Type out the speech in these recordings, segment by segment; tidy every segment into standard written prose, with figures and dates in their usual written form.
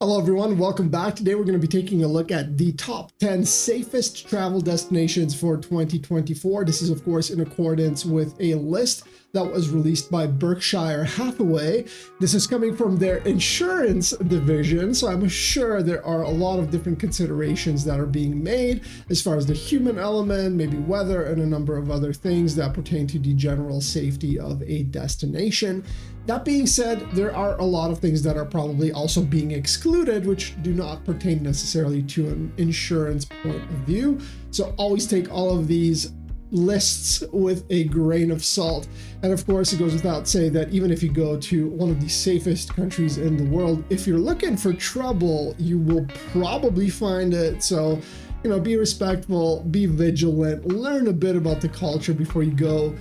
Hello everyone, welcome back. Today we're going to be taking a look at the top 10 safest travel destinations for 2024. This is of course in accordance with a list that was released by Berkshire Hathaway. This is coming from their insurance division, so I'm sure there are a lot of different considerations that are being made as far as the human element, maybe weather, and a number of other things that pertain to the general safety of a destination. That being said, there are a lot of things that are probably also being excluded, which do not pertain necessarily to an insurance point of view. So always take all of these lists with a grain of salt. And of course, it goes without saying that even if you go to one of the safest countries in the world, if you're looking for trouble, you will probably find it. So, be respectful, be vigilant, learn a bit about the culture before you go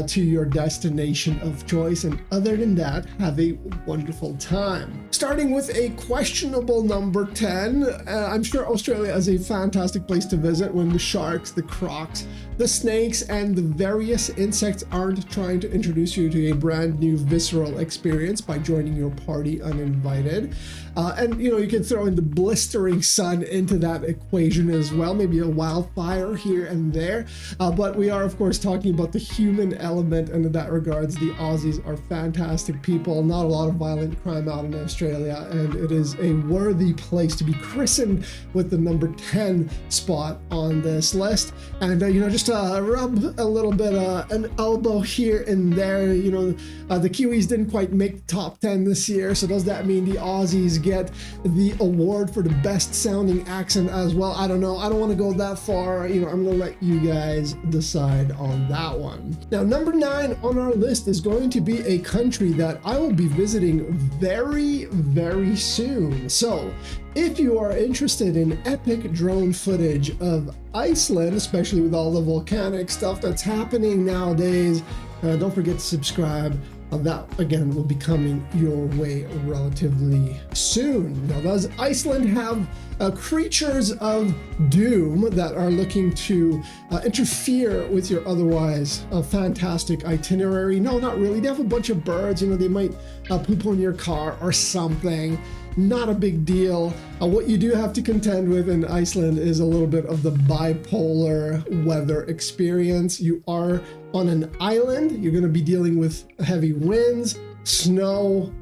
to your destination of choice. And other than that, have a wonderful time. Starting with a questionable number 10, I'm sure Australia is a fantastic place to visit when the sharks, the crocs, the snakes, and the various insects aren't trying to introduce you to a brand new visceral experience by joining your party uninvited. And you can throw in the blistering sun into that equation as well, maybe a wildfire here and there. But we are, of course, talking about the human element, and in that regards, the Aussies are fantastic people. Not a lot of violent crime out in Australia, and it is a worthy place to be christened with the number 10 spot on this list. And just rub a little bit an elbow here and there. The Kiwis didn't quite make the top 10 this year, so does that mean the Aussies get the award for the best sounding accent as well? I don't know. I don't want to go that far. I'm gonna let you guys decide on that one. Now, number 9 on our list is going to be a country that I will be visiting very, very soon. So if you are interested in epic drone footage of Iceland, especially with all the volcanic stuff that's happening nowadays, don't forget to subscribe. That again will be coming your way relatively soon. Now, does Iceland have creatures of doom that are looking to interfere with your otherwise fantastic itinerary? No, not really. They have a bunch of birds. They might poop on your car or something. Not a big deal. What you do have to contend with in Iceland is a little bit of the bipolar weather experience. You are on an island. You're going to be dealing with heavy winds, snow.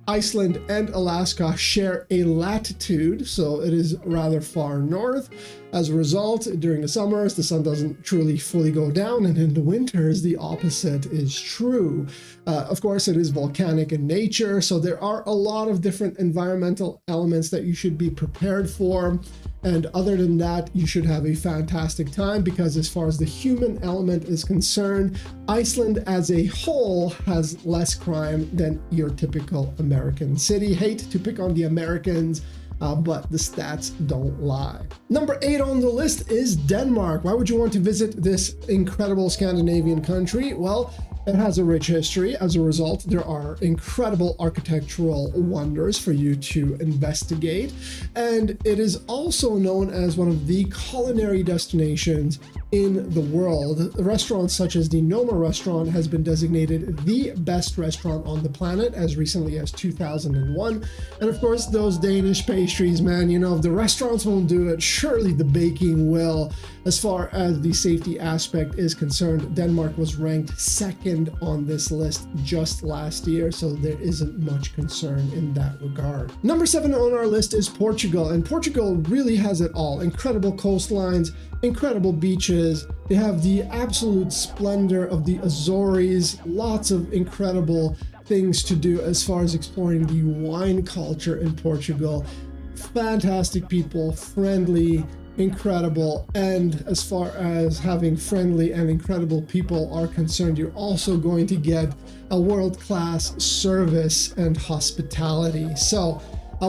Iceland and Alaska share a latitude, so it is rather far north. As a result, during the summers, the sun doesn't truly fully go down, and in the winters, the opposite is true. Of course, it is volcanic in nature, so there are a lot of different environmental elements that you should be prepared for. And other than that, you should have a fantastic time, because as far as the human element is concerned, Iceland as a whole has less crime than your typical American city. Hate to pick on the Americans, but the stats don't lie. Number 8 on the list is Denmark. Why would you want to visit this incredible Scandinavian country? Well, it has a rich history. As a result, there are incredible architectural wonders for you to investigate. And it is also known as one of the culinary destinations in the world. Restaurants such as the Noma restaurant has been designated the best restaurant on the planet as recently as 2001. And of course, those Danish pastries, man, if the restaurants won't do it, surely the baking will. As far as the safety aspect is concerned, Denmark was ranked second on this list just last year, so there isn't much concern in that regard. Number 7 on our list is Portugal, and Portugal really has it all. Incredible coastlines, incredible beaches. They have the absolute splendor of the Azores, lots of incredible things to do as far as exploring the wine culture in Portugal. Fantastic people, friendly, incredible. And as far as having friendly and incredible people are concerned, you're also going to get a world-class service and hospitality. So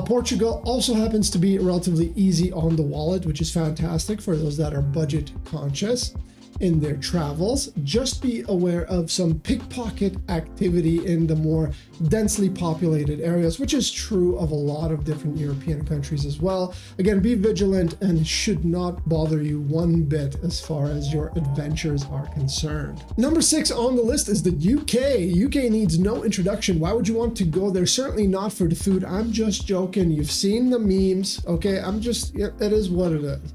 Portugal also happens to be relatively easy on the wallet, which is fantastic for those that are budget conscious. in their travels. Just be aware of some pickpocket activity in the more densely populated areas, which is true of a lot of different European countries as well. Again, be vigilant, and it should not bother you one bit as far as your adventures are concerned. Number 6 on the list is the UK. UK needs no introduction. Why would you want to go there? Certainly not for the food. I'm just joking. You've seen the memes, okay? It is what it is.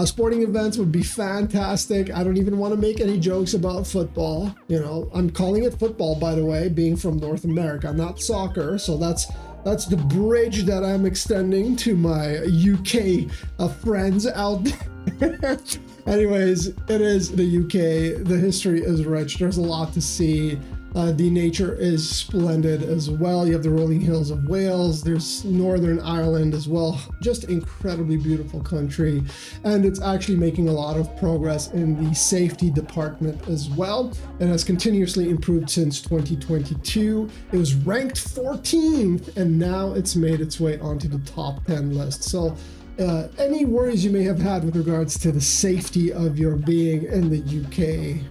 Sporting events would be fantastic. I don't even want to make any jokes about football. You know, I'm calling it football, by the way, being from North America, not soccer. So that's the bridge that I'm extending to my UK friends out there. Anyways, it is the UK. The history is rich. There's a lot to see. The nature is splendid as well. You have the rolling hills of Wales. There's Northern Ireland as well. Just incredibly beautiful country. And it's actually making a lot of progress in the safety department as well. It has continuously improved since 2022. It was ranked 14th, and now it's made its way onto the top 10 list. So any worries you may have had with regards to the safety of your being in the UK,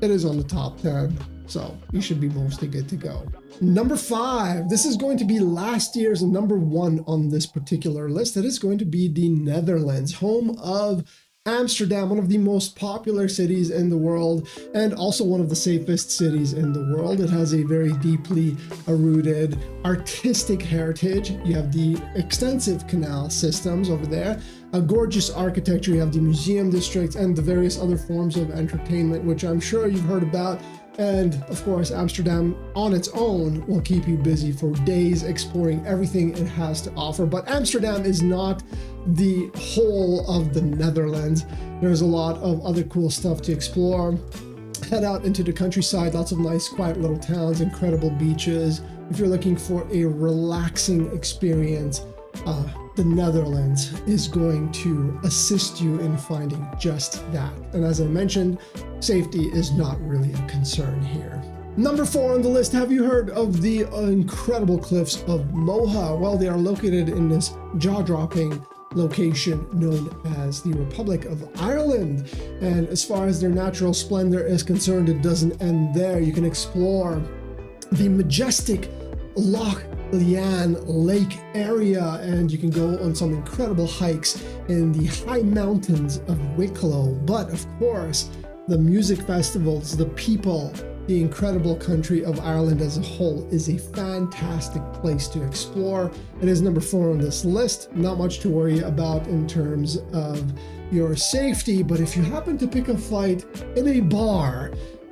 it is on the top 10. So you should be mostly good to go. Number 5, this is going to be last year's number 1 on this particular list. It is going to be the Netherlands, home of Amsterdam, one of the most popular cities in the world, and also one of the safest cities in the world. It has a very deeply rooted artistic heritage. You have the extensive canal systems over there, a gorgeous architecture. You have the museum districts and the various other forms of entertainment, which I'm sure you've heard about. And of course, Amsterdam on its own will keep you busy for days exploring everything it has to offer. But Amsterdam is not the whole of the Netherlands. There's a lot of other cool stuff to explore. Head out into the countryside, lots of nice, quiet little towns, incredible beaches. If you're looking for a relaxing experience, the Netherlands is going to assist you in finding just that. And as I mentioned, safety is not really a concern here. Number 4 on the list, have you heard of the incredible cliffs of Moha? Well, they are located in this jaw-dropping location known as the Republic of Ireland. And as far as their natural splendor is concerned, it doesn't end there. You can explore the majestic Loch Lian Lake area, and you can go on some incredible hikes in the high mountains of Wicklow. But of course, the music festivals, the people, the incredible country of Ireland as a whole is a fantastic place to explore. It is number 4 on this list. Not much to worry about in terms of your safety, but if you happen to pick a fight in a bar,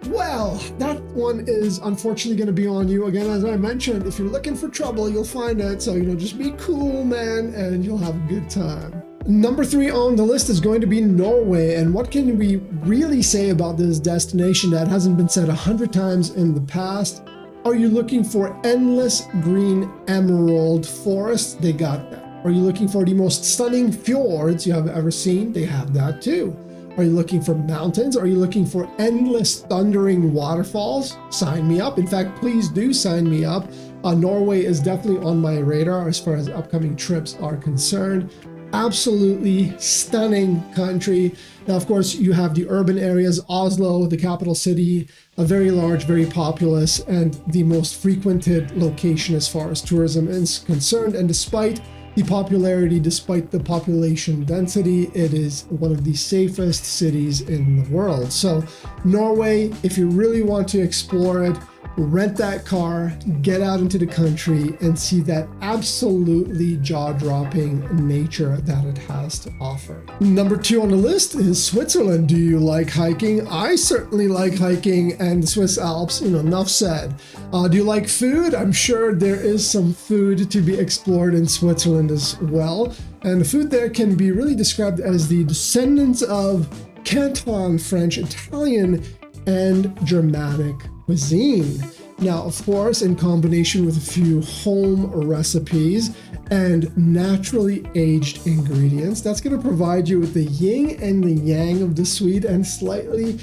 well, that one is unfortunately going to be on you. Again, as I mentioned, if you're looking for trouble, you'll find it. So, just be cool, man, and you'll have a good time. Number 3 on the list is going to be Norway. And what can we really say about this destination that hasn't been said 100 times in the past? Are you looking for endless green emerald forests? They got that. Are you looking for the most stunning fjords you have ever seen? They have that too. Are you looking for mountains? Are you looking for endless thundering waterfalls? Sign me up. In fact, please do sign me up. Norway is definitely on my radar as far as upcoming trips are concerned. Absolutely stunning country. Now, of course, you have the urban areas, Oslo, the capital city, a very large, very populous, and the most frequented location as far as tourism is concerned. And despite the popularity, despite the population density, it is one of the safest cities in the world. So Norway, if you really want to explore it, rent that car, get out into the country, and see that absolutely jaw-dropping nature that it has to offer. Number 2 on the list is Switzerland. Do you like hiking? I certainly like hiking and the Swiss Alps, enough said. Do you like food? I'm sure there is some food to be explored in Switzerland as well. And the food there can be really described as the descendants of Canton French, Italian, and Germanic cuisine. Now, of course, in combination with a few home recipes and naturally aged ingredients, that's going to provide you with the yin and the yang of the sweet and slightly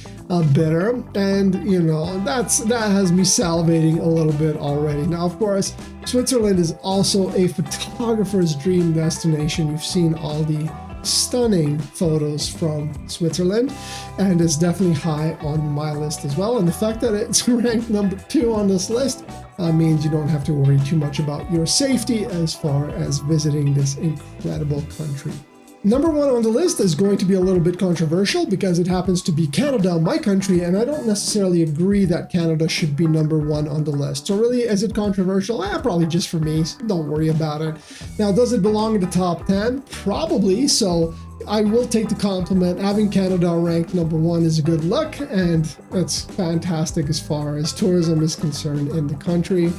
bitter. And, that has me salivating a little bit already. Now, of course, Switzerland is also a photographer's dream destination. You've seen all the stunning photos from Switzerland, and it's definitely high on my list as well. And the fact that it's ranked number 2 on this list means you don't have to worry too much about your safety as far as visiting this incredible country. Number 1 on the list is going to be a little bit controversial because it happens to be Canada, my country, and I don't necessarily agree that Canada should be number 1 on the list. So really, is it controversial? Probably just for me, so don't worry about it. Now, does it belong in the top 10? Probably, so I will take the compliment. Having Canada ranked number 1 is a good look, and it's fantastic as far as tourism is concerned in the country.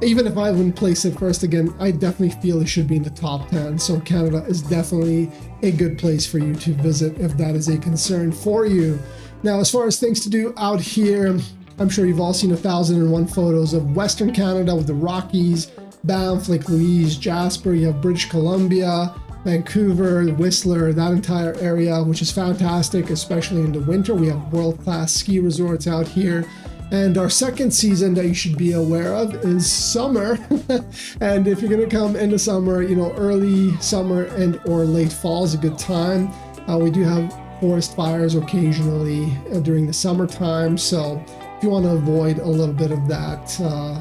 Even if I wouldn't place it first, again, I definitely feel it should be in the top 10. So Canada is definitely a good place for you to visit if that is a concern for you. Now, as far as things to do out here, I'm sure you've all seen 1,001 photos of Western Canada with the Rockies, Banff, Lake Louise, Jasper. You have British Columbia, Vancouver, Whistler, that entire area, which is fantastic, especially in the winter. We have world-class ski resorts out here. And our second season that you should be aware of is summer. And if you're going to come into summer, early summer and or late fall is a good time. We do have forest fires occasionally during the summertime. So if you want to avoid a little bit of that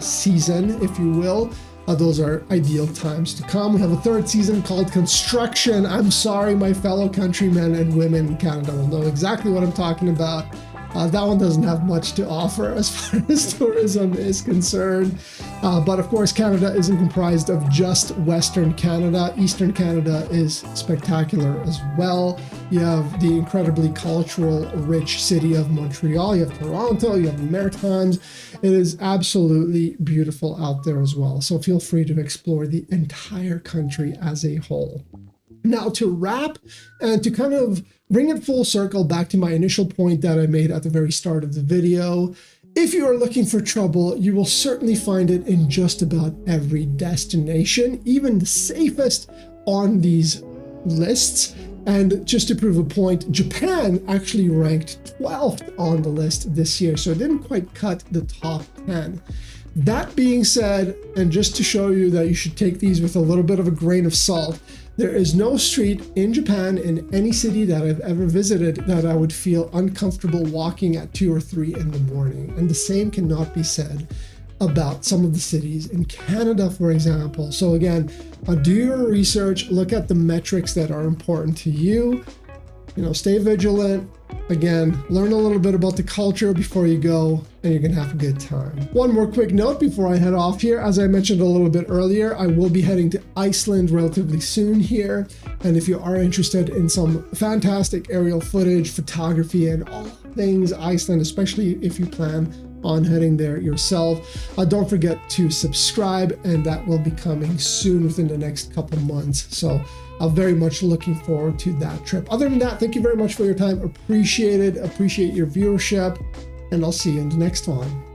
season, if you will, those are ideal times to come. We have a third season called construction. I'm sorry, my fellow countrymen and women in Canada will know exactly what I'm talking about. That one doesn't have much to offer as far as tourism is concerned. But of course, Canada isn't comprised of just Western Canada. Eastern Canada is spectacular as well. You have the incredibly cultural, rich city of Montreal. You have Toronto, you have the Maritimes. It is absolutely beautiful out there as well. So feel free to explore the entire country as a whole. Now, to wrap and to kind of bring it full circle back to my initial point that I made at the very start of the video, if you are looking for trouble, you will certainly find it in just about every destination, even the safest on these lists. And just to prove a point, Japan actually ranked 12th on the list this year, so it didn't quite cut the top 10. That being said, and just to show you that you should take these with a little bit of a grain of salt, there is no street in Japan, in any city that I've ever visited, that I would feel uncomfortable walking at 2 or 3 in the morning. And the same cannot be said about some of the cities in Canada, for example. So again, do your research, look at the metrics that are important to you, stay vigilant. Again, learn a little bit about the culture before you go, and you're gonna have a good time. One more quick note before I head off here. As I mentioned a little bit earlier, I will be heading to Iceland relatively soon here. And if you are interested in some fantastic aerial footage, photography, and all things Iceland, especially if you plan on heading there yourself, don't forget to subscribe, and that will be coming soon within the next couple months. So I'm very much looking forward to that trip. Other than that, thank you very much for your time. Appreciate it. Appreciate your viewership, and I'll see you in the next one.